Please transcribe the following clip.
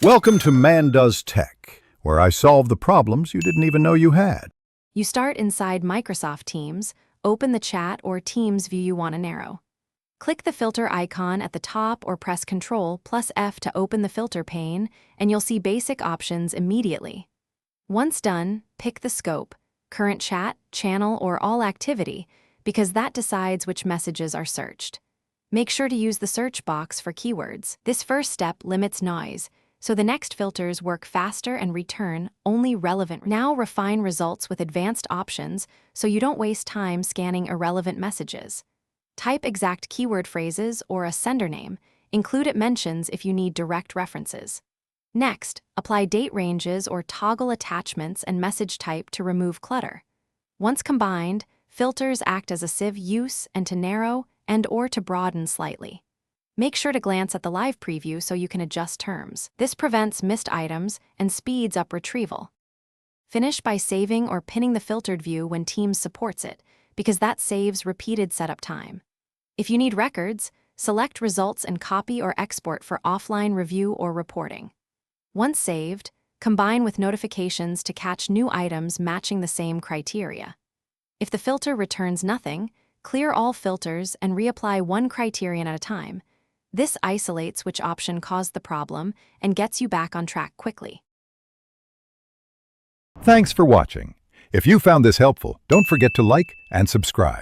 Welcome to Man Does Tech, where I solve the problems you didn't even know you had. You start inside Microsoft Teams, open the chat or Teams view you want to narrow. Click the filter icon at the top or press Ctrl plus F to open the filter pane, and you'll see basic options immediately. Once done, pick the scope, current chat, channel, or all activity, because that decides which messages are searched. Make sure to use the search box for keywords. This first step limits noise, so the next filters work faster and return only relevant. Now refine results with advanced options so you don't waste time scanning irrelevant messages. Type exact keyword phrases or a sender name. Include at mentions if you need direct references. Next, apply date ranges or toggle attachments and message type to remove clutter. Once combined, filters act as a sieve use and to narrow and/or to broaden slightly. Make sure to glance at the live preview so you can adjust terms. This prevents missed items and speeds up retrieval. Finish by saving or pinning the filtered view when Teams supports it, because that saves repeated setup time. If you need records, select Results and copy or export for offline review or reporting. Once saved, combine with notifications to catch new items matching the same criteria. If the filter returns nothing, clear all filters and reapply one criterion at a time. This isolates which option caused the problem and gets you back on track quickly. Thanks for watching. If you found this helpful, don't forget to like and subscribe.